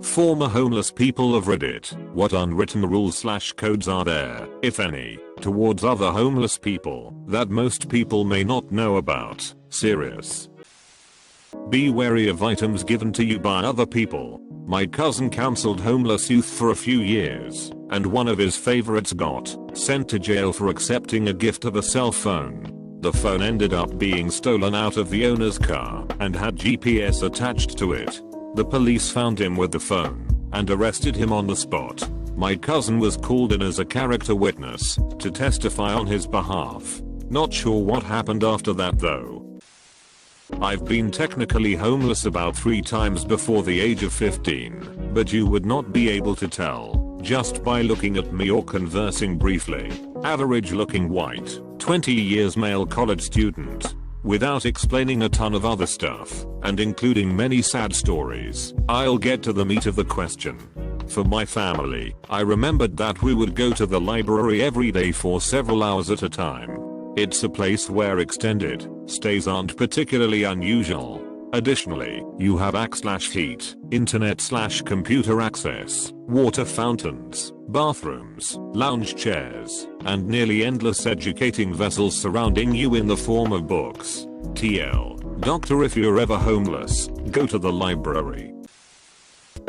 Former homeless people of Reddit, what unwritten rules/codes are there, if any, towards other homeless people that most people may not know about? Serious. Be wary of items given to you by other people. My cousin counseled homeless youth for a few years, and one of his favorites got sent to jail for accepting a gift of a cell phone. The phone ended up being stolen out of the owner's car and had GPS attached to it. The police found him with the phone and arrested him on the spot. My cousin was called in as a character witness to testify on his behalf. Not sure what happened after that though. I've been technically homeless about 3 times before the age of 15, but you would not be able to tell just by looking at me or conversing briefly. Average looking white, 20 years male college student. Without explaining a ton of other stuff, and including many sad stories, I'll get to the meat of the question. For my family, I remembered that we would go to the library every day for several hours at a time. It's a place where extended stays aren't particularly unusual. Additionally, you have heat, internet/computer access, water fountains, bathrooms, lounge chairs, and nearly endless educating vessels surrounding you in the form of books. TL. Doctor, if you're ever homeless, go to the library.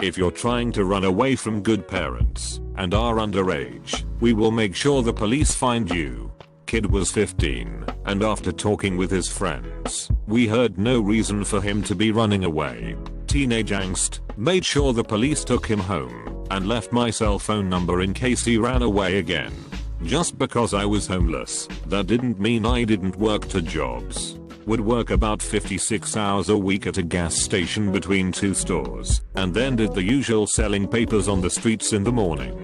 If you're trying to run away from good parents and are underage, we will make sure the police find you. Kid was 15, and after talking with his friends, we heard no reason for him to be running away. Teenage angst, made sure the police took him home, and left my cell phone number in case he ran away again. Just because I was homeless, that didn't mean I didn't work 2 jobs. Would work about 56 hours a week at a gas station between 2 stores, and then did the usual selling papers on the streets in the morning.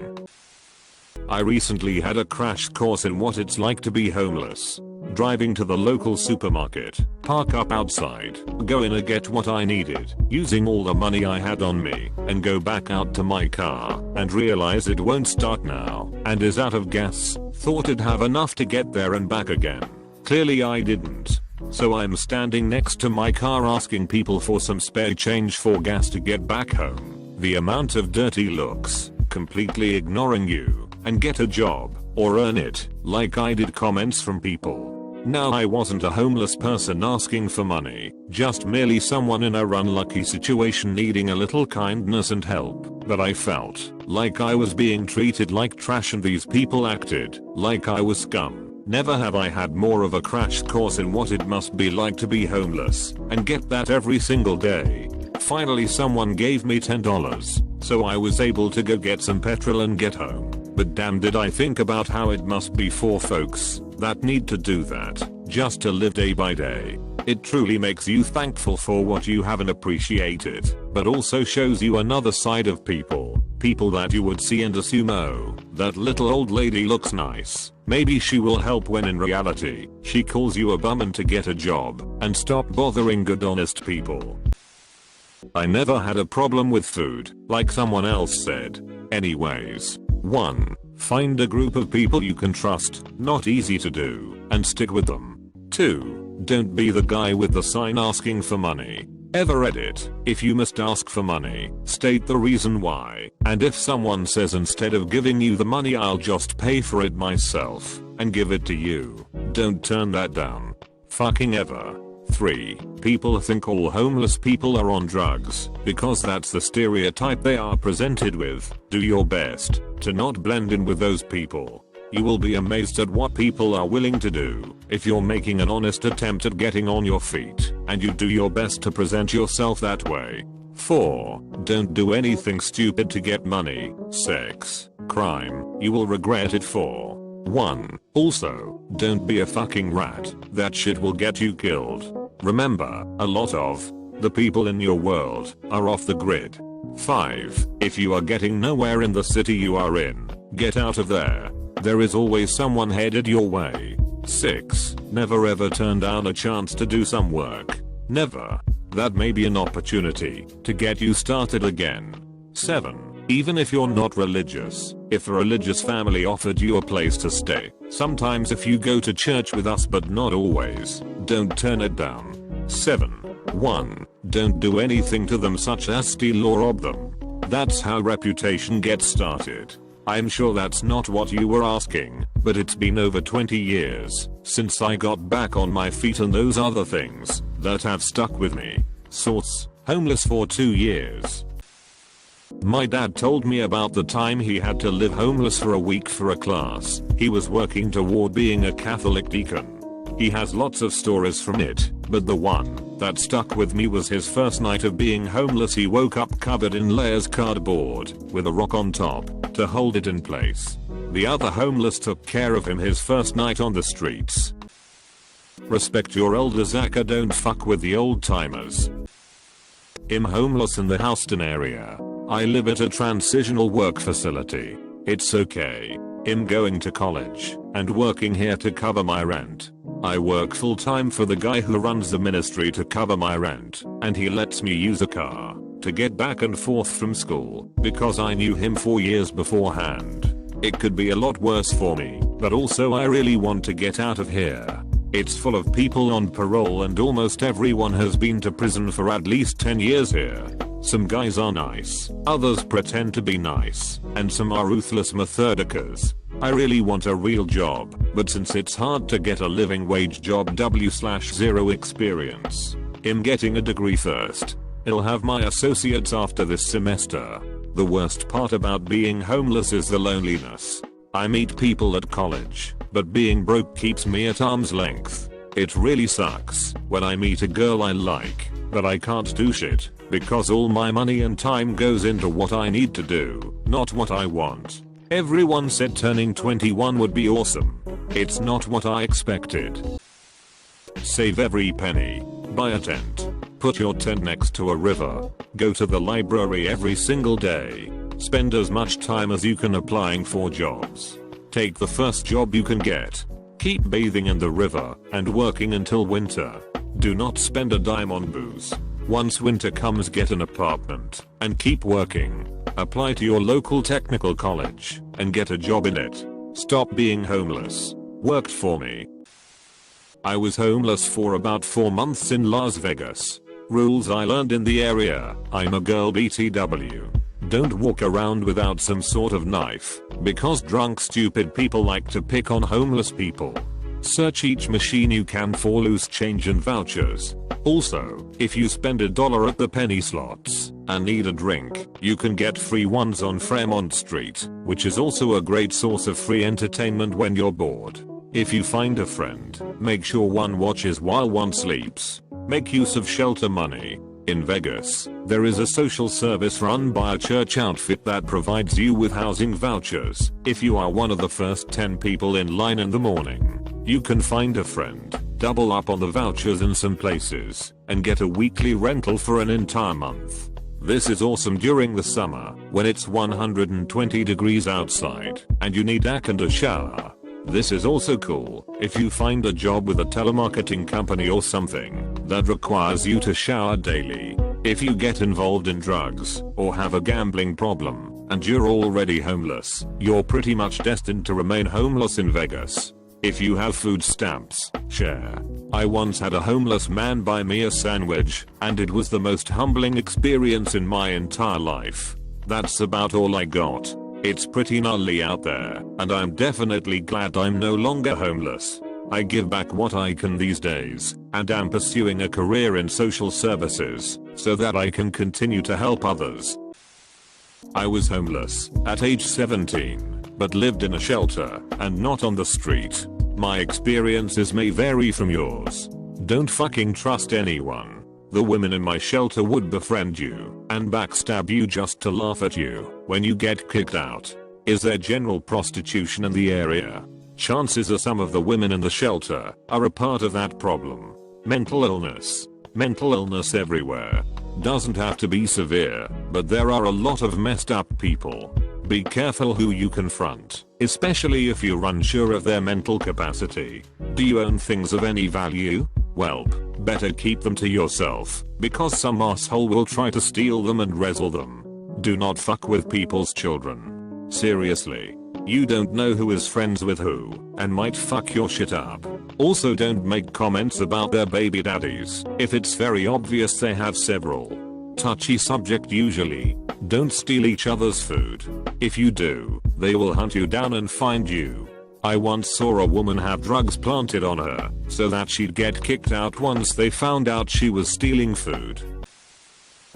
I recently had a crash course in what it's like to be homeless. Driving to the local supermarket, park up outside, go in and get what I needed, using all the money I had on me, and go back out to my car, and realize it won't start now, and is out of gas. Thought I'd have enough to get there and back again. Clearly I didn't. So I'm standing next to my car asking people for some spare change for gas to get back home. The amount of dirty looks, completely ignoring you, and get a job, or earn it, like I did comments from people. Now I wasn't a homeless person asking for money, just merely someone in a unlucky situation needing a little kindness and help, but I felt like I was being treated like trash and these people acted like I was scum. Never have I had more of a crash course in what it must be like to be homeless, and get that every single day. Finally someone gave me $10, so I was able to go get some petrol and get home. But damn did I think about how it must be for folks that need to do that just to live day by day. It truly makes you thankful for what you have and appreciate it, but also shows you another side of people. People that you would see and assume, oh, that little old lady looks nice. Maybe she will help, when in reality, she calls you a bum and to get a job, and stop bothering good honest people. I never had a problem with food, like someone else said. Anyways. 1. Find a group of people you can trust, not easy to do, and stick with them. 2. Don't be the guy with the sign asking for money. Ever edit, if you must ask for money, state the reason why, and if someone says instead of giving you the money I'll just pay for it myself, and give it to you, don't turn that down. Fucking ever. 3. People think all homeless people are on drugs, because that's the stereotype they are presented with. Do your best to not blend in with those people. You will be amazed at what people are willing to do if you're making an honest attempt at getting on your feet, and you do your best to present yourself that way. 4. Don't do anything stupid to get money, sex, crime. You will regret it for 1. Also, don't be a fucking rat. That shit will get you killed. Remember, a lot of the people in your world are off the grid. 5. If you are getting nowhere in the city you are in, get out of there. There is always someone headed your way. 6. Never ever turn down a chance to do some work. Never. That may be an opportunity to get you started again. 7. Even if you're not religious, if a religious family offered you a place to stay, sometimes if you go to church with us but not always, don't turn it down. 7. 1. Don't do anything to them such as steal or rob them. That's how reputation gets started. I'm sure that's not what you were asking, but it's been over 20 years since I got back on my feet, and those are the things that have stuck with me. Source: homeless for 2 years. My dad told me about the time he had to live homeless for a week for a class he was working toward being a Catholic deacon. He has lots of stories from it, but the one that stuck with me was his first night of being homeless. He woke up covered in layers cardboard with a rock on top to hold it in place. The other homeless took care of him his first night on the streets. Respect your elders, Aka, don't fuck with the old timers. I'm homeless in the Houston area. I live at a transitional work facility. It's okay. I'm going to college and working here to cover my rent. I work full time for the guy who runs the ministry to cover my rent, and he lets me use a car to get back and forth from school because I knew him 4 years beforehand. It could be a lot worse for me, but also I really want to get out of here. It's full of people on parole and almost everyone has been to prison for at least 10 years here. Some guys are nice, others pretend to be nice, and some are ruthless methodicas. I really want a real job, but since it's hard to get a living wage job W/0 experience, I'm getting a degree first. I'll have my associates after this semester. The worst part about being homeless is the loneliness. I meet people at college, but being broke keeps me at arm's length. It really sucks when I meet a girl I like, but I can't do shit because all my money and time goes into what I need to do, not what I want. Everyone said turning 21 would be awesome. It's not what I expected. Save every penny. Buy a tent. Put your tent next to a river. Go to the library every single day. Spend as much time as you can applying for jobs. Take the first job you can get. Keep bathing in the river and working until winter. Do not spend a dime on booze. Once winter comes, get an apartment and keep working. Apply to your local technical college and get a job in it. Stop being homeless. Worked for me. I was homeless for about 4 months in Las Vegas. Rules I learned in the area: I'm a girl BTW. Don't walk around without some sort of knife, because drunk stupid people like to pick on homeless people. Search each machine you can for loose change and vouchers. Also, if you spend $1 at the penny slots and need a drink, you can get free ones on Fremont Street, which is also a great source of free entertainment when you're bored. If you find a friend, make sure one watches while one sleeps. Make use of shelter money. In Vegas, there is a social service run by a church outfit that provides you with housing vouchers. If you are one of the first 10 people in line in the morning, you can find a friend, double up on the vouchers in some places, and get a weekly rental for an entire month. This is awesome during the summer, when it's 120 degrees outside, and you need a shower. This is also cool if you find a job with a telemarketing company or something that requires you to shower daily. If you get involved in drugs or have a gambling problem and you're already homeless, you're pretty much destined to remain homeless in Vegas. If you have food stamps, share. I once had a homeless man buy me a sandwich, and it was the most humbling experience in my entire life. That's about all I got. It's pretty gnarly out there, and I'm definitely glad I'm no longer homeless. I give back what I can these days, and am pursuing a career in social services, so that I can continue to help others. I was homeless at age 17, but lived in a shelter, and not on the street. My experiences may vary from yours. Don't fucking trust anyone. The women in my shelter would befriend you and backstab you just to laugh at you when you get kicked out. Is there general prostitution in the area? Chances are some of the women in the shelter are a part of that problem. Mental illness. Mental illness everywhere. Doesn't have to be severe, but there are a lot of messed up people. Be careful who you confront, especially if you're unsure of their mental capacity. Do you own things of any value? Welp, better keep them to yourself, because some asshole will try to steal them and wrestle them. Do not fuck with people's children. Seriously. You don't know who is friends with who, and might fuck your shit up. Also, don't make comments about their baby daddies if it's very obvious they have several. Touchy subject usually. Don't steal each other's food. If you do, they will hunt you down and find you. I once saw a woman have drugs planted on her so that she'd get kicked out once they found out she was stealing food.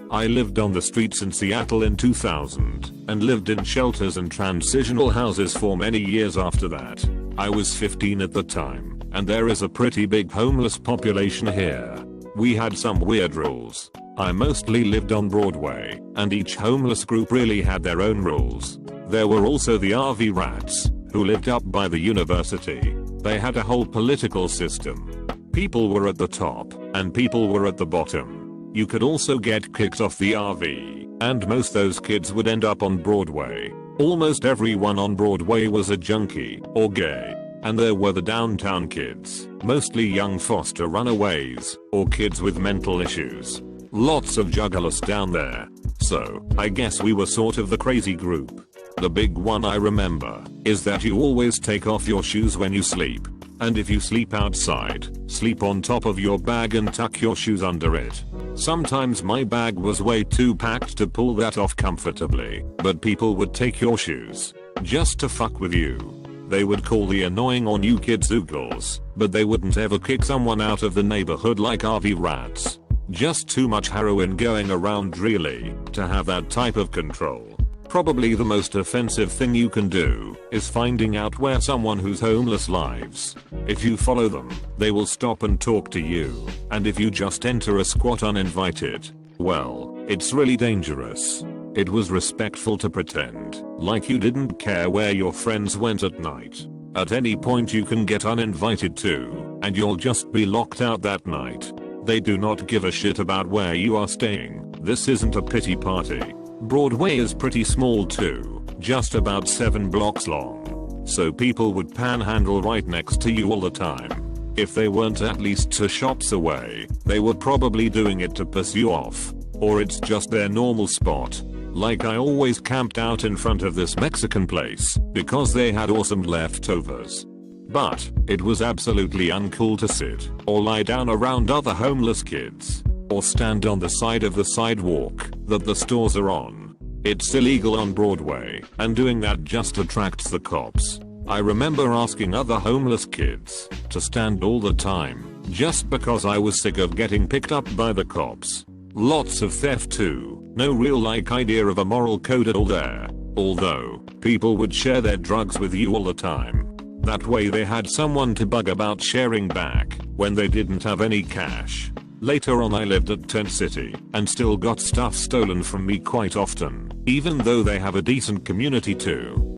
I lived on the streets in Seattle in 2000 and lived in shelters and transitional houses for many years after that. I was 15 at the time, and there is a pretty big homeless population here. We had some weird rules. I mostly lived on Broadway, and each homeless group really had their own rules. There were also the RV rats, who lived up by the university. They had a whole political system. People were at the top, and people were at the bottom. You could also get kicked off the RV, and most those kids would end up on Broadway. Almost everyone on Broadway was a junkie, or gay. And there were the downtown kids, mostly young foster runaways, or kids with mental issues. Lots of juggalos down there. So, I guess we were sort of the crazy group. The big one I remember is that you always take off your shoes when you sleep. And if you sleep outside, sleep on top of your bag and tuck your shoes under it. Sometimes my bag was way too packed to pull that off comfortably, but people would take your shoes just to fuck with you. They would call the annoying or new kids oogles, but they wouldn't ever kick someone out of the neighborhood like RV rats. Just too much heroin going around really to have that type of control. Probably the most offensive thing you can do is finding out where someone who's homeless lives. If you follow them, they will stop and talk to you, and if you just enter a squat uninvited, well, it's really dangerous. It was respectful to pretend like you didn't care where your friends went at night. At any point you can get uninvited too, and you'll just be locked out that night. They do not give a shit about where you are staying. This isn't a pity party. Broadway is pretty small too, just about 7 blocks long. So people would panhandle right next to you all the time. If they weren't at least 2 shops away, they were probably doing it to piss you off. Or it's just their normal spot. Like I always camped out in front of this Mexican place because they had awesome leftovers. But it was absolutely uncool to sit or lie down around other homeless kids, or stand on the side of the sidewalk that the stores are on. It's illegal on Broadway, and doing that just attracts the cops. I remember asking other homeless kids to stand all the time, just because I was sick of getting picked up by the cops. Lots of theft too, no real idea of a moral code at all there. Although, people would share their drugs with you all the time. That way they had someone to bug about sharing back when they didn't have any cash. Later on I lived at Tent City and still got stuff stolen from me quite often, even though they have a decent community too.